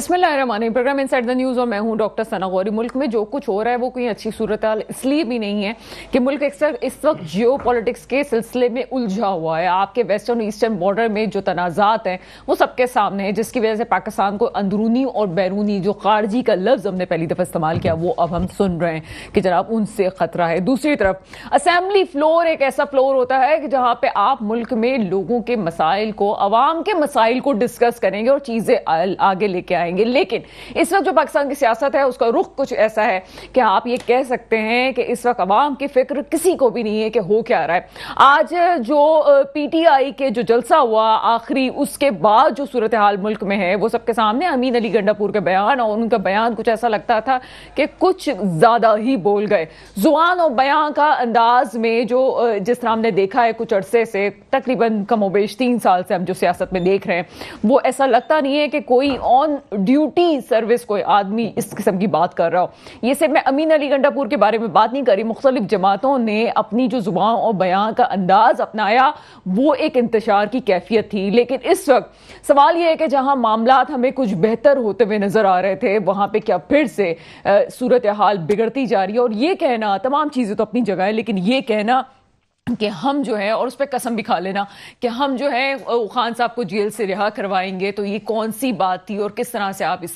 बिस्मिल्लाहिर्रहमानिर्रहीम। Programme inside the news और मैं हूं डॉक्टर सना गौरी। मुल्क में जो कुछ हो रहा है वो कोई अच्छी सूरत हाल इसलिए भी नहीं है कि मुल्क इस वक्त जियो पॉलिटिक्स के सिलसिले में उलझा हुआ है। आपके वेस्टर्न ईस्टर्न बॉर्डर में जो तनाज़ात हैं वो सबके सामने है, जिसकी वजह से पाकिस्तान को अंदरूनी और बैरूनी, जो खारजी का लफ्ज़ हमने पहली दफ़ा इस्तेमाल किया वो अब हम सुन रहे हैं कि जनाब उनसे ख़तरा है। दूसरी तरफ असेंबली फ्लोर एक ऐसा फ्लोर होता है कि जहाँ पे आप मुल्क में लोगों के मसाइल को, अवाम के मसाइल को डिस्कस करेंगे और चीज़ें आगे लेके आएंगे। लेकिन इस वक्त जो पाकिस्तान की सियासत है उसका रुख कुछ ऐसा है कि आप ये कह सकते हैं कि इस वक्त अवाम की फिक्र किसी को भी नहीं है कि हो क्या रहा है। आज जो पीटीआई के जो जलसा हुआ आखिरी, उसके बाद जो सूरत हाल मुल्क में है वो सबके सामने। अमीन अली गंडापुर के बयान, और उनका बयान कुछ ऐसा लगता था कि कुछ ज्यादा ही बोल गए। जुबान और बयान का अंदाज में जो जिस तरह हमने देखा है कुछ अरसे से, तकरीबन कमोबेश 3 साल से हम जो सियासत में देख रहे हैं, वो ऐसा लगता नहीं है कि कोई ऑन ड्यूटी सर्विस कोई आदमी इस किस्म की बात कर रहा हो। ये सिर्फ मैं अमीन अली गंडापुर के बारे में बात नहीं करी, मुख्तलिफ जमातों ने अपनी जो जुबान और बयान का अंदाज अपनाया वो एक इंतशार की कैफियत थी। लेकिन इस वक्त सवाल यह है कि जहां मामलात हमें कुछ बेहतर होते हुए नजर आ रहे थे, वहां पे क्या फिर से सूरत हाल बिगड़ती जा रही है। और ये कहना, तमाम चीजें तो अपनी जगह है, लेकिन ये कहना कि हम जो है, और उस पर कसम भी खा लेना कि हम जो है खान साहब को जेल से रिहा करवाएंगे, तो ये कौन सी बात थी और किस तरह से आप इस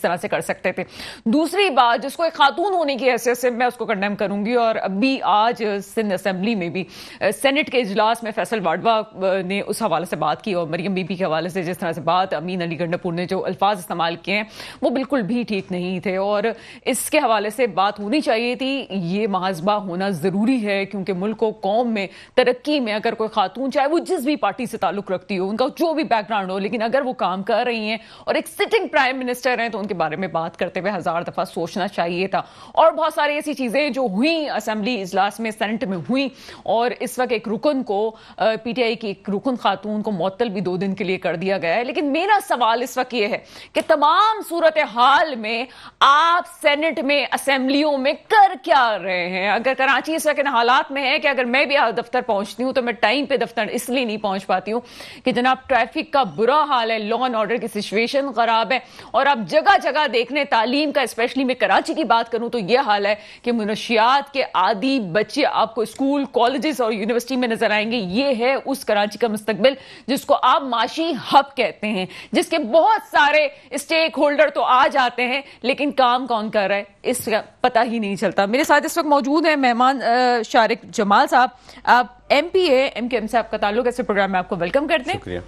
तरह से कर सकते थे। दूसरी बात, जिसको एक खातून होने की हैसियत से मैं उसको कंडेम करूंगी, और अभी आज सिंध असेंबली में भी सेनेट के इजलास में फैसल वाडवा ने उस हवाले से बात की, और मरियम बीबी के हवाले से जिस तरह से बात अमीन अली गंडापुर ने जो अल्फाज इस्तेमाल किए हैं वो बिल्कुल भी ठीक नहीं थे, और इसके हवाले से बात होनी चाहिए थी। ये मुहासबा होना जरूरी है, क्योंकि मुल्क को, कौम में, तरक्की में अगर कोई खातून, चाहे वो जिस भी पार्टी से ताल्लुक रखती हो, उनका जो भी बैकग्राउंड हो, लेकिन अगर वो काम कर रही हैं और एक सिटिंग प्राइम मिनिस्टर हैं, तो उनके बारे में बात करते हुए 1000 दफा सोचना चाहिए था। और बहुत सारी ऐसी चीजें जो हुई असेंबली इजलास में, सेनेट में हुई, और इस वक्त एक रुकन को, पीटीआई की एक रुकन खातून को मुअत्तल भी 2 दिन के लिए कर दिया गया है। लेकिन मेरा सवाल इस वक्त यह है कि तमाम सूरत हाल में आप सेनेट में, असेंबलियों में कर क्या रहे हैं। अगर कराची इस वक्त हालात में है कि अगर मैं भी दफ्तर पहुंचती हूं तो मैं टाइम पे दफ्तर इसलिए नहीं पहुंच पाती हूं कि जनाब ट्रैफिक का बुरा हाल है, लॉ एंड ऑर्डर की सिचुएशन खराब है, और अब जगह जगह देखने, तालीम का, स्पेशली मैं कराची की बात करूं तो यह हाल है कि मुनशियात के आदी बच्चे आपको स्कूल, कॉलेजेस और यूनिवर्सिटी में नजर आएंगे। यह है उस कराची का मुस्तकबिल जिसको आप माशी हब कहते हैं, जिसके बहुत सारे स्टेक होल्डर तो आ जाते हैं, लेकिन काम कौन कर रहा है इसका पता ही नहीं चलता। मेरे साथ इस वक्त मौजूद है मेहमान शारिक जमाल साहब। आप MPA MKM से आपका ताल्लुक है, इस प्रोग्राम में आपको वेलकम करते हैं। शुक्रिया।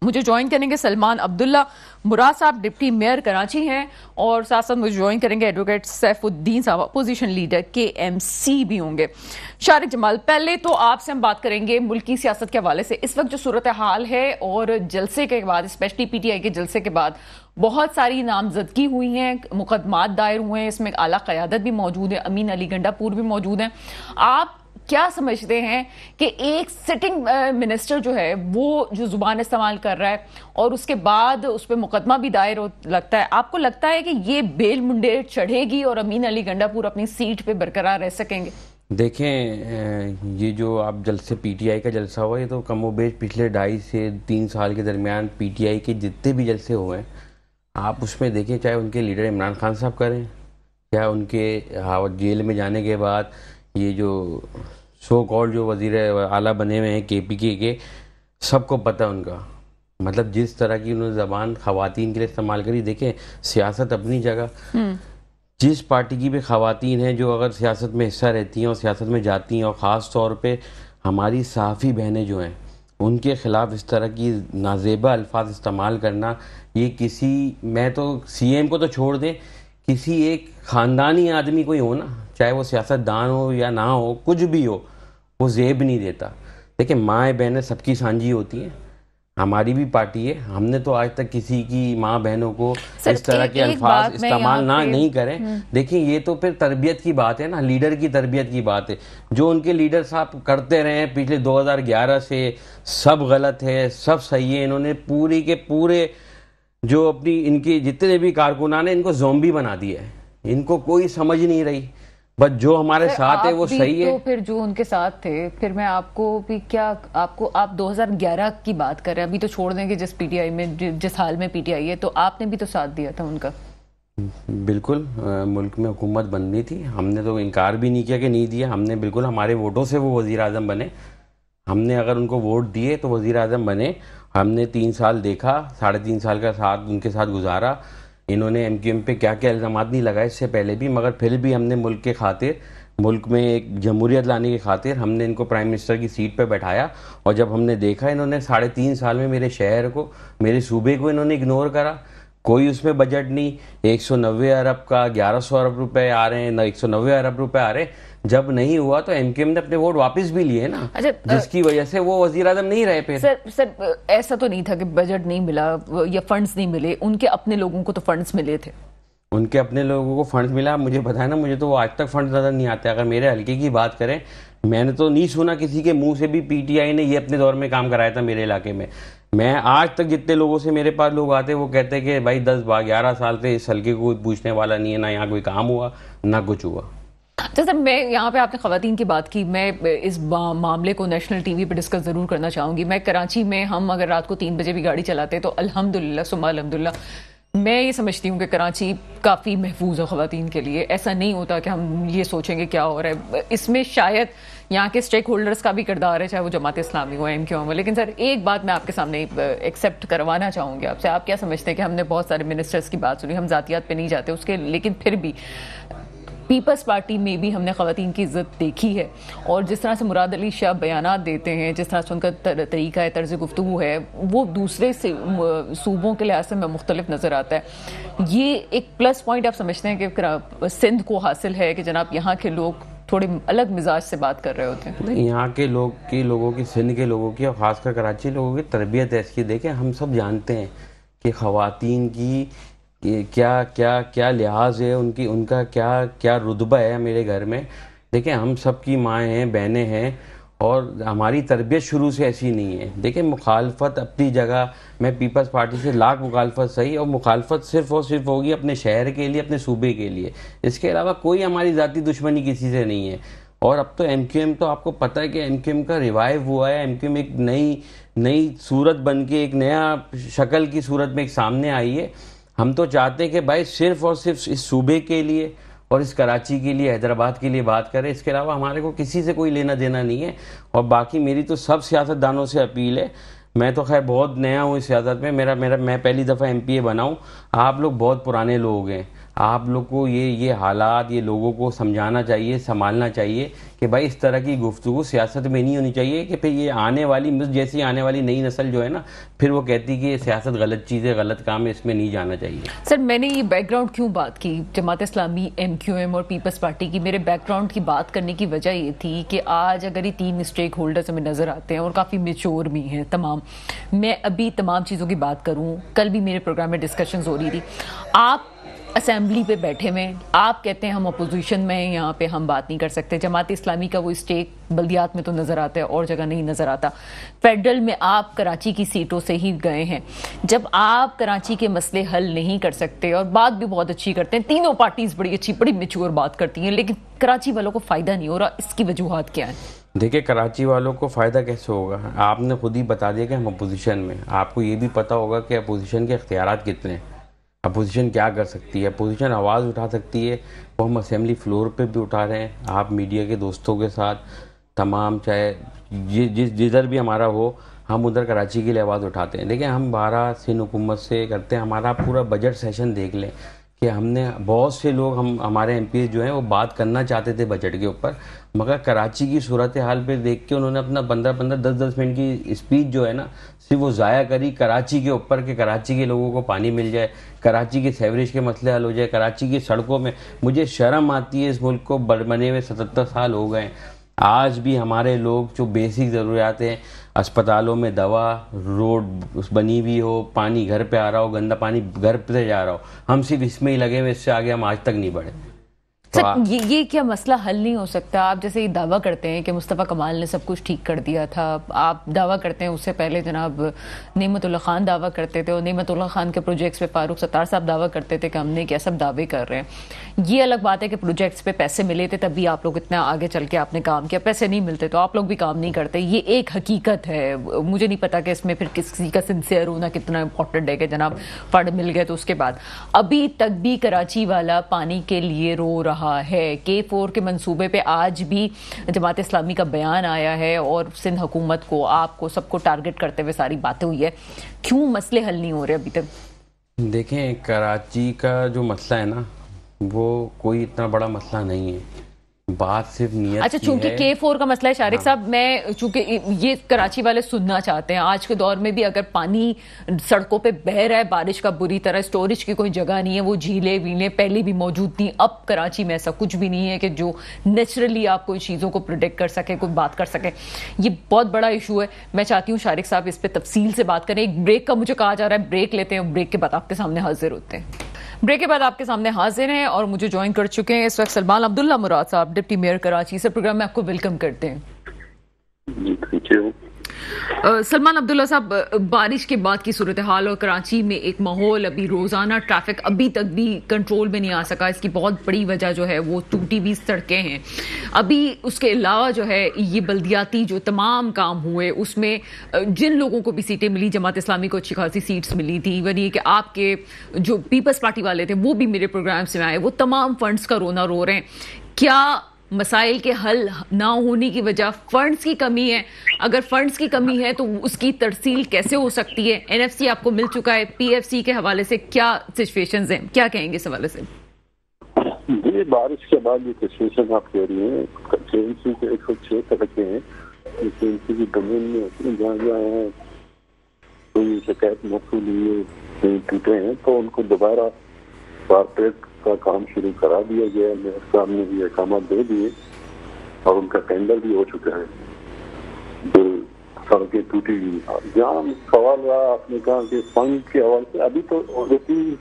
मुझे ज्वाइन करेंगे सलमान अब्दुल्ला मुराद साहब, डिप्टी मेयर कराची हैं, और साथ साथ मुझे ज्वाइन करेंगे एडवोकेट सैफुद्दीन साहब, अपोजिशन लीडर KMC भी होंगे। शारिक जमाल, पहले तो आपसे हम बात करेंगे मुल्की सियासत के हवाले से। इस वक्त जो सूरत हाल है, और जलसे के बाद, स्पेशली PTI के जलसे के बाद बहुत सारी नामजदगी हुई हैं, मुकदमात दायर हुए हैं, इसमें आला क़यादत भी मौजूद है, अमीन अली गंडापुर भी मौजूद हैं। आप क्या समझते हैं कि एक सिटिंग मिनिस्टर जो है वो जो जुबान इस्तेमाल कर रहा है और उसके बाद उस पर मुकदमा भी दायर लगता है, आपको लगता है कि ये बेल मुंडेर चढ़ेगी और अमीन अली गंडापुर अपनी सीट पे बरकरार रह सकेंगे? देखें, ये जो आप जलसे PTI का जलसा हुआ, ये तो कमोबेश पिछले 2.5 से 3 साल के दरमियान PTI के जितने भी जलसे हुए हैं, आप उसमें देखें, चाहे उनके लीडर इमरान खान साहब करें, या उनके जेल में जाने के बाद ये जो सो कॉल्ड जो वजीर आला बने हुए हैं KPK के, सबको पता है उनका, मतलब जिस तरह की उन्होंने ज़बान ख़वातीन के लिए इस्तेमाल करी। देखें, सियासत अपनी जगह, जिस पार्टी की भी ख़वातीन हैं जो अगर सियासत में हिस्सा रहती हैं और सियासत में जाती हैं, और ख़ास तौर पे हमारी सहाफ़ी बहनें जो हैं, उनके ख़िलाफ़ इस तरह की नाजेबा अल्फाज इस्तेमाल करना, ये किसी, मैं तो CM को तो छोड़ दें, किसी एक ख़ानदानी आदमी कोई हो ना, चाहे वो सियासतदान हो या ना हो, कुछ भी हो, वो जेब नहीं देता। देखिए, माएँ बहनें सबकी सांझी होती हैं, हमारी भी पार्टी है, हमने तो आज तक किसी की माँ बहनों को इस तरह के अल्फाज इस्तेमाल नहीं करें। देखिए, ये तो फिर तरबियत की बात है ना, लीडर की तरबियत की बात है। जो उनके लीडर साहब करते रहे हैं पिछले 2011 से, सब गलत है, सब सही है। इन्होंने पूरी के पूरे जो अपनी, इनके जितने भी कारकुनान हैं, इनको ज़ोंबी बना दिया है, इनको कोई समझ नहीं रही। बस जो हमारे साथ है वो सही है। तो फिर जो उनके साथ थे, फिर मैं आपको भी क्या, आपको आप 2011 की बात कर रहे हैं, अभी तो छोड़ देंगे जिस पीटीआई में, जिस हाल में पीटीआई है, तो आपने भी तो साथ दिया था उनका। बिल्कुल, मुल्क में हुकूमत बननी थी, हमने तो इनकार भी नहीं किया कि नहीं दिया, हमने बिल्कुल, हमारे वोटों से वो वज़ीर आज़म बने, हमने अगर उनको वोट दिए तो वज़ीर आज़म बने। हमने 3 साल देखा, 3.5 साल का साथ उनके साथ गुजारा। इन्होंने एमक्यूएम पे क्या क्या इल्ज़ामात नहीं लगाए इससे पहले भी, मगर फिर भी हमने मुल्क के खातिर, मुल्क में एक जमहूरियत लाने की खातिर हमने इनको प्राइम मिनिस्टर की सीट पे बैठाया। और जब हमने देखा इन्होंने 3.5 साल में मेरे शहर को, मेरे सूबे को इन्होंने इग्नोर करा, कोई उसमें बजट नहीं, 190 अरब का 1100 अरब रुपए आ रहे हैं, ना 190 अरब रुपए आ रहे हैं। जब नहीं हुआ तो एमक्यूएम ने अपने वोट वापस भी लिए ना। अच्छा, जिसकी वजह से वो वजीर आजम नहीं रहे फिर। सर ऐसा तो नहीं था कि बजट नहीं मिला या फंड्स नहीं मिले, उनके अपने लोगों को तो फंड्स मिले थे। उनके अपने लोगों को फंड मिला, मुझे बताया ना, मुझे तो वो आज तक फंड नजर नहीं आते। अगर मेरे हल्के की बात करें, मैंने तो नहीं सुना किसी के मुंह से भी पीटीआई ने ये अपने दौर में काम कराया था मेरे इलाके में। मैं आज तक जितने लोगों से मेरे पास लोग आते वो कहते हैं कि भाई 10-11 साल से इस हल्के को पूछने वाला नहीं है, ना यहाँ कोई काम हुआ ना कुछ हुआ। तो सर मैं यहाँ पे, आपने ख़वातीन की बात की, मैं इस मामले को नेशनल टीवी पे डिस्कस ज़रूर करना चाहूँगी। मैं कराची में, हम अगर रात को 3 बजे भी गाड़ी चलाते तो अल्हम्दुलिल्लाह सुम्मा अल्हम्दुलिल्लाह, मैं ये समझती हूँ कि कराची काफ़ी महफूज है ख़वातीन के लिए। ऐसा नहीं होता कि हम ये सोचेंगे क्या हो रहा है। इसमें शायद यहाँ के स्टेक होल्डर्स का भी किरदार है, चाहे वो जमात इस्लामी हो, एमक्यूएम हो। लेकिन सर एक बात मैं आपके सामने एक्सेप्ट करवाना चाहूँगी आपसे, आप क्या समझते हैं कि हमने बहुत सारे मिनिस्टर्स की बात सुनी, हम जातियात पे नहीं जाते उसके, लेकिन फिर भी पीपल्स पार्टी में भी हमने ख़वातीन की इज़्ज़त देखी है। और जिस तरह से मुराद अली शाह बयानात देते हैं, जिस तरह से उनका तरीका है, तर्ज गुफ्तगू है, वो दूसरे से सूबों के लिहाज से में मुख्तलिफ नज़र आता है। ये एक प्लस पॉइंट आप समझते हैं कि सिंध को हासिल है कि जनाब यहाँ के लोग थोड़े अलग मिजाज से बात कर रहे होते हैं? नहीं, यहाँ के लोगों की, सिंध के लोगों की और ख़ासकर कराची लोगों की तरबियत ऐसी। देखें, हम सब जानते हैं कि ख़वातीन की क्या क्या क्या लिहाज है, उनका क्या क्या रुतबा है मेरे घर में। देखें, हम सब की माएँ हैं, बहनें हैं, और हमारी तरबियत शुरू से ऐसी नहीं है। देखिए, मुखालफत अपनी जगह, मैं पीपल्स पार्टी से लाख मुखालफत सही, और मुखालफत सिर्फ और सिर्फ होगी अपने शहर के लिए, अपने सूबे के लिए। इसके अलावा कोई हमारी ज़ाती दुश्मनी किसी से नहीं है। और अब तो एमक्यूएम, तो आपको पता है कि एमक्यूएम का रिवाइव हुआ है, एमक्यूएम एक नई सूरत बन के, एक नया शक्ल की सूरत में एक सामने आई है। हम तो चाहते हैं कि भाई सिर्फ और सिर्फ इस सूबे के लिए और इस कराची के लिए, हैदराबाद के लिए बात करें। इसके अलावा हमारे को किसी से कोई लेना देना नहीं है। और बाकी मेरी तो सब सियासतदानों से अपील है, मैं तो खैर बहुत नया हूँ इस सियासत में, मैं पहली दफ़ा एमपीए बना हूँ। आप लोग बहुत पुराने लोग हैं, आप लोग को ये हालात, ये लोगों को समझाना चाहिए, संभालना चाहिए कि भाई इस तरह की गुफ्तगू सियासत में नहीं होनी चाहिए। कि फिर ये आने वाली, जैसी आने वाली नई नस्ल जो है ना, फिर वो कहती कि ये सियासत गलत चीज़ है, गलत काम है, इसमें नहीं जाना चाहिए। सर मैंने ये बैकग्राउंड क्यों बात की जमात इस्लामी, एमक्यूएम और पीपल्स पार्टी की, मेरे बैकग्राउंड की बात करने की वजह ये थी कि आज अगर ये 3 स्टेक होल्डर्स हमें नज़र आते हैं और काफ़ी मेच्योर भी हैं तमाम, मैं अभी तमाम चीज़ों की बात करूँ, कल भी मेरे प्रोग्राम में डिस्कशंस हो रही थी, आप असेंबली पे बैठे हुए, आप कहते हैं हम अपोजिशन में हैं, यहाँ पे हम बात नहीं कर सकते। जमात इस्लामी का वो स्टेक बल्दियात में तो नज़र आता है और जगह नहीं नज़र आता। फेडरल में आप कराची की सीटों से ही गए हैं। जब आप कराची के मसले हल नहीं कर सकते, और बात भी बहुत अच्छी करते हैं, तीनों पार्टीज बड़ी अच्छी, बड़ी मेच्योर बात करती हैं, लेकिन कराची वालों को फ़ायदा नहीं हो रहा, इसकी वजूहात क्या है? देखिए, कराची वालों को फ़ायदा कैसे होगा? आपने खुद ही बता दिया कि हम अपोजिशन में। आपको ये भी पता होगा कि अपोजिशन के इख्तियारात कितने हैं। अपोजिशन क्या कर सकती है? अपोजिशन आवाज़ उठा सकती है, वो हम असेंबली फ्लोर पे भी उठा रहे हैं। आप मीडिया के दोस्तों के साथ तमाम, चाहे जिधर भी हमारा हो, हम उधर कराची के लिए आवाज़ उठाते हैं। देखिए, हम 12 सिंध हुकूमत से करते हैं, हमारा पूरा बजट सेशन देख लें कि हमने, बहुत से लोग, हमारे एमपी जो हैं वो बात करना चाहते थे बजट के ऊपर, मगर कराची की सूरत हाल पे देख के उन्होंने अपना 15-15, 10-10 मिनट की स्पीच जो है ना, सिर्फ वो ज़ाया करी कराची के ऊपर, कि कराची के लोगों को पानी मिल जाए, कराची के सीवरेज के मसले हल हो जाए, कराची की सड़कों में। मुझे शर्म आती है, इस मुल्क को बने हुए 77 साल हो गए, आज भी हमारे लोग जो बेसिक ज़रूरियात हैं, अस्पतालों में दवा, रोड बनी हुई हो, पानी घर पे आ रहा हो, गंदा पानी घर पे जा रहा हो, हम सिर्फ इसमें ही लगे हुए, इससे आगे हम आज तक नहीं बढ़े। सर ये क्या मसला हल नहीं हो सकता? आप जैसे ये दावा करते हैं कि मुस्तफ़ा कमाल ने सब कुछ ठीक कर दिया था, आप दावा करते हैं उससे पहले जनाब नेमतुल्लाह खान दावा करते थे और नेमतुल्लाह खान के प्रोजेक्ट्स पे फारूक सत्तार साहब दावा करते थे कि हमने क्या सब दावे कर रहे हैं। ये अलग बात है कि प्रोजेक्ट्स पे पैसे मिले थे तभी आप लोग इतना आगे चल के आपने काम किया, पैसे नहीं मिलते तो आप लोग भी काम नहीं करते। ये एक हकीकत है। मुझे नहीं पता कि इसमें फिर किसी का सिंसियर होना कितना इंपॉर्टेंट है कि जनाब फंड मिल गए तो उसके बाद। अभी तक भी कराची वाला पानी के लिए रो रहा है। K4 के मंसूबे पे आज भी जमात इस्लामी का बयान आया है और सिंध हुकूमत को, आपको, सबको टारगेट करते हुए सारी बातें हुई है। क्यों मसले हल नहीं हो रहे अभी तक? देखें, कराची का जो मसला है ना, वो कोई इतना बड़ा मसला नहीं है। बात सिर्फ नियत अच्छा, चूंकि K4 का मसला है शारिक साहब, मैं चूंकि ये कराची वाले सुनना चाहते हैं, आज के दौर में भी अगर पानी सड़कों पे बह रहा है बारिश का बुरी तरह, स्टोरेज की कोई जगह नहीं है, वो झीलें वीलें पहले भी मौजूद थी, अब कराची में ऐसा कुछ भी नहीं है कि जो नेचुरली आप कोई चीज़ों को प्रोटेक्ट कर सके, कोई बात कर सके। ये बहुत बड़ा इशू है। मैं चाहती हूँ शारिक साहब इस पर तफसील से बात करें। एक ब्रेक का मुझे कहा जा रहा है, ब्रेक लेते हैं, ब्रेक के बाद आपके सामने हाजिर होते हैं। ब्रेक के बाद आपके सामने हाजिर हैं और मुझे ज्वाइन कर चुके हैं इस वक्त Salman Abdullah Murad Sahab, deputy mayor Karachi. Sir, programme में आपको वेलकम करते हैं। सलमान अब्दुल्ला साहब, बारिश के बाद की सूरत हाल और कराची में एक माहौल, अभी रोजाना ट्रैफिक अभी तक भी कंट्रोल में नहीं आ सका। इसकी बहुत बड़ी वजह जो है वो टूटी हुई सड़कें हैं। अभी उसके अलावा जो है ये बल्दियाती जो तमाम काम हुए उसमें जिन लोगों को भी सीटें मिली, जमात इस्लामी को अच्छी खासी सीट्स मिली थी, इवन ये कि आपके जो पीपल्स पार्टी वाले थे वो भी मेरे प्रोग्राम से आए, वो तमाम फंड्स का रोना रो रहे हैं। क्या मसाइल के हल ना होने की वजह फंड्स की कमी है? अगर फंड्स की कमी है तो उसकी तरसील कैसे हो सकती है? एनएफसी आपको मिल चुका है, पीएफसी के हवाले से क्या सिचुएशंस हैं, क्या कहेंगे इस हवाले से? ये बारिश के बाद ये सिचुएशन आप कह रही हैं, KMC के 106 सड़कें हैं, KMC की डोमेन में जहाँ जहाँ कोई शिकायत मौसूल हुई टूटे हैं तो उनको दोबारा कारपेट का काम शुरू करा दिया गया है। मेयर साहब ने भी अहकाम दे दिए और उनका टेंडर भी हो चुका है। जो सड़कें टूटी हुई, जहाँ सवाल रहा आपने कहा कि फंड के हवाले से, अभी तो ऑलरेडी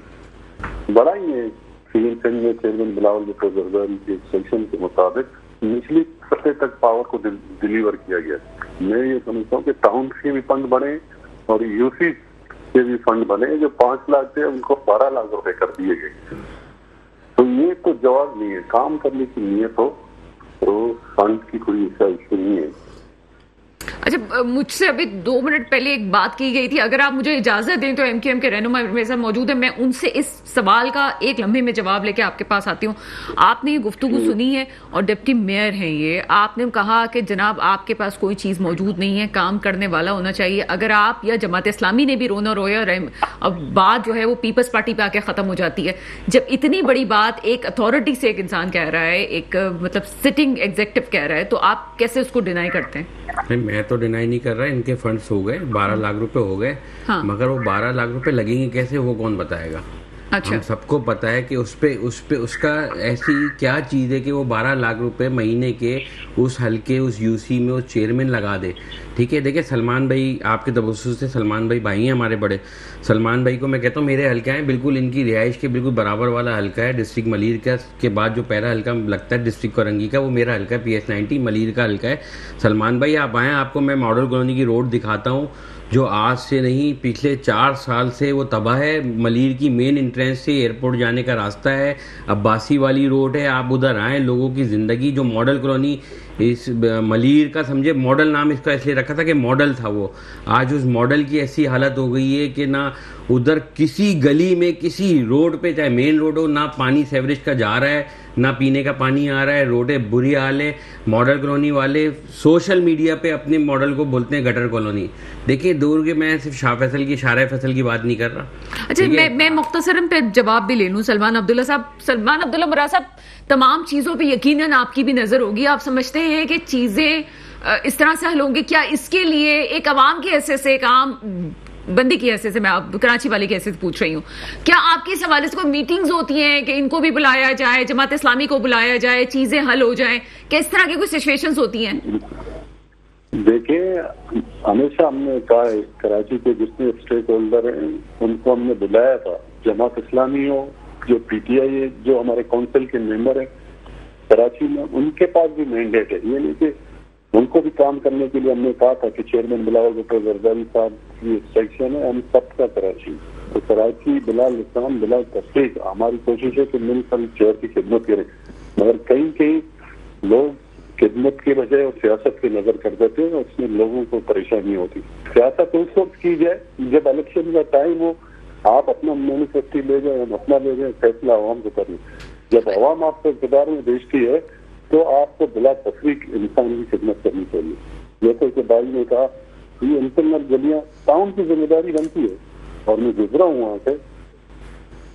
बड़ा ही है। सिविल सेंड में चेयरमैन बिलावल भुट्टो जरदारी के सेक्शन के मुताबिक निचली सतह तक पावर को डिलीवर किया गया। मैं ये समझता हूँ कि टाउन के भी फंड बने और यूसी के भी फंड बने। जो 5 लाख थे उनको 12 लाख रुपए कर दिए गए। तो ये तो जवाब नहीं है। काम करने की नीयत हो तो फंड की कोई ऐसा इशू नहीं है। अच्छा, मुझसे अभी 2 मिनट पहले एक बात की गई थी, अगर आप मुझे इजाजत दें तो एमकेएम के रहनुमा मेरे साथ मौजूद है, मैं उनसे इस सवाल का एक लम्हे में जवाब लेके आपके पास आती हूँ। आपने ये गुफ्तगू सुनी है और डिप्टी मेयर हैं ये, आपने कहा कि जनाब आपके पास कोई चीज मौजूद नहीं है, काम करने वाला होना चाहिए। अगर आप या जमात इस्लामी ने भी रोना रोया, अब बात जो है वो पीपल्स पार्टी पे आके खत्म हो जाती है। जब इतनी बड़ी बात एक अथॉरिटी से एक इंसान कह रहा है, एक मतलब सिटिंग एग्जीक्यूटिव कह रहा है, तो आप कैसे उसको डिनाई करते हैं? मैं तो डिनाई नहीं कर रहा। इनके फंड्स हो गए, 12 लाख रुपए हो गए। हाँ। मगर वो 12 लाख रुपए लगेंगे कैसे, वो कौन बताएगा? अच्छा। हम सबको पता है कि उस पे उसका ऐसी क्या चीज़ है कि वो 12 लाख रुपए महीने के उस हल्के, उस यूसी में उस चेयरमैन लगा दे। ठीक है, देखिए सलमान भाई, आपके तबस्सुस से सलमान भाई हैं हमारे बड़े। सलमान भाई को मैं कहता हूँ मेरे हल्का है, बिल्कुल इनकी रिहाइश के बिल्कुल बराबर वाला हल्का है। डिस्ट्रिक्ट मलीर का के बाद जो पहला हल्का लगता है डिस्ट्रिक्ट कोरंगी का, वो मेरा हल्का है, PS90 मलीर का हल्का है। सलमान भाई आप आएँ, आपको मैं मॉडल कॉलोनी की रोड दिखाता हूँ जो आज से नहीं पिछले 4 साल से वो तबाह है। मलीर की मेन एंट्रेंस से एयरपोर्ट जाने का रास्ता है, अब्बासी वाली रोड है, आप उधर आए, लोगों की ज़िंदगी जो मॉडल कॉलोनी इस मलीर का, समझे मॉडल नाम इसका इसलिए रखा था कि मॉडल था वो, आज उस मॉडल की ऐसी हालत हो गई है कि ना उधर किसी गली में, किसी रोड पे, चाहे मेन रोड हो, ना पानी सेवरेज का जा रहा है, ना पीने का पानी आ रहा है, रोडें बुरी हाल है। मॉडल कॉलोनी वाले सोशल मीडिया पे अपने मॉडल को बोलते हैं गटर कॉलोनी। देखिए दूर के, मैं सिर्फ शाह फैसल की, शारा फैसल की बात नहीं कर रहा। अच्छा, मैं मुख्तसरन पे जवाब भी ले लूं सलमान अब्दुल्ला साहब। सलमान अब्दुल्ला मुराद साहब, तमाम चीजों पे यकीनन आपकी भी नजर होगी। आप समझते हैं कि चीजें इस तरह से हल होंगी? क्या इसके लिए एक अवाम की हैसियत से, एक आम बंदी की हैसियत से, मैं आप कराची वाली की हैसियत पूछ रही हूँ, क्या आपके इस हवाले से कोई मीटिंग्स होती हैं कि इनको भी बुलाया जाए, जमात इस्लामी को बुलाया जाए, चीजें हल हो जाए? किस तरह की कोई सिचुएशंस होती हैं? देखिए, हमेशा हमने कहा है कराची के जितने स्टेक होल्डर हैं उनको हमने बुलाया था, जमात इस्लामी हो, जो PTI है, जो हमारे काउंसिल के मेंबर हैं, कराची में उनके पास भी मैंडेट है, ये नहीं कि उनको भी काम करने के लिए हमने कहा था कि चेयरमैन बिलावल भुट्टो जरदारी साहब की सेक्शन है, हम सबका कराची, तो कराची बिला लिसान बिला तफरीक हमारी कोशिश है कि मिलकर शहर की खिदमत करें, मगर कहीं कहीं लोग खिदमत के बजाय और सियासत की नजर कर देते हैं, उसमें लोगों को परेशानी होती। सियासत उस वक्त की जाए जब इलेक्शन का टाइम हो, आप अपना मैनिफेस्टो ले जाए, हम अपना ले जाए, फैसला आवाम को करें। जब आवाम आपको इक़्तिदार में भेजती है तो आपको बिला तफरीक इंसान की खिदमत करनी चाहिए। जैसे कि भाई ने कहा ये इंटरनल गलियां टाउन की जिम्मेदारी बनती है, और मैं गुजरा हूँ वहाँ से,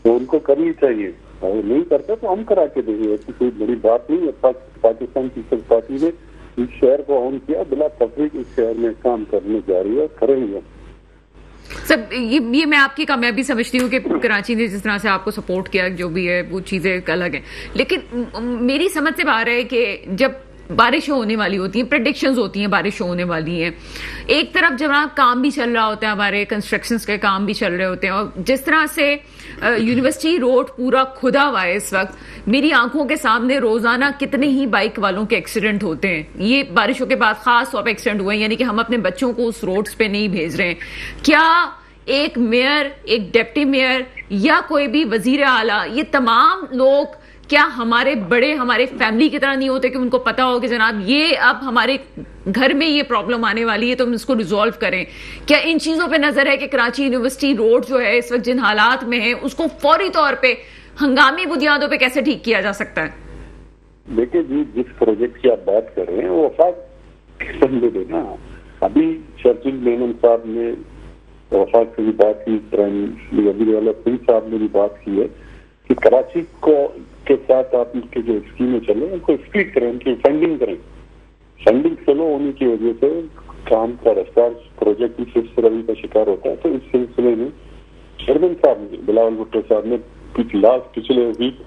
तो उनको करनी चाहिए। अगर नहीं करते तो हम करा के देंगे, ऐसी कोई बड़ी बात नहीं है। पाकिस्तान पीपल्स पार्टी ने इस शहर को ऑन किया, बिला तफरीक इस शहर में काम करने जा रही है, करेंगे। सब ये मैं आपकी कामयाबी समझती हूँ कि कराची ने जिस तरह से आपको सपोर्ट किया, जो भी है वो चीजें अलग है, लेकिन मेरी समझ से बाहर है कि जब बारिश होने वाली होती है, प्रेडिक्शंस होती हैं बारिश होने वाली है, एक तरफ जनाब काम भी चल रहा होता है, हमारे कंस्ट्रक्शंस के काम भी चल रहे होते हैं, और जिस तरह से यूनिवर्सिटी रोड पूरा खुदा हुआ है इस वक्त, मेरी आंखों के सामने रोजाना कितने ही बाइक वालों के एक्सीडेंट होते हैं। ये बारिशों के बाद खास तौर पर एक्सीडेंट हुए हैं, यानी कि हम अपने बच्चों को उस रोड्स पे नहीं भेज रहे हैं। क्या एक मेयर, एक डिप्टी मेयर या कोई भी वजीर आला, ये तमाम लोग क्या हमारे बड़े, हमारे फैमिली की तरह नहीं होते कि उनको पता हो कि जनाब ये अब हमारे घर में ये प्रॉब्लम आने वाली है तो हम इसको रिजॉल्व करें? क्या इन चीजों पे नजर है कि कराची यूनिवर्सिटी रोड जो है इस वक्त जिन हालात में है उसको फौरी तौर पे हंगामी बुनियादों पे कैसे ठीक किया जा सकता है? देखिए जी, जिस प्रोजेक्ट की आप बात कर रहे हैं वो वफाक समझ लेना। अभी शर्जिल मेमन साहब ने वफाक से भी बात की, वजीर आला सिंह साहब ने भी बात की है कि कराची को के साथ आप उनके जो स्कीमें चले उनको स्प्लिट करें, उनकी फंडिंग करें। फंडिंग स्लो होने की वजह से काम का रफ्तार प्रोजेक्ट की रवि का शिकार होता है। तो इस सिलसिले में चेयरमैन साहब ने, बिलावल भुट्टो साहब ने पिछले वीक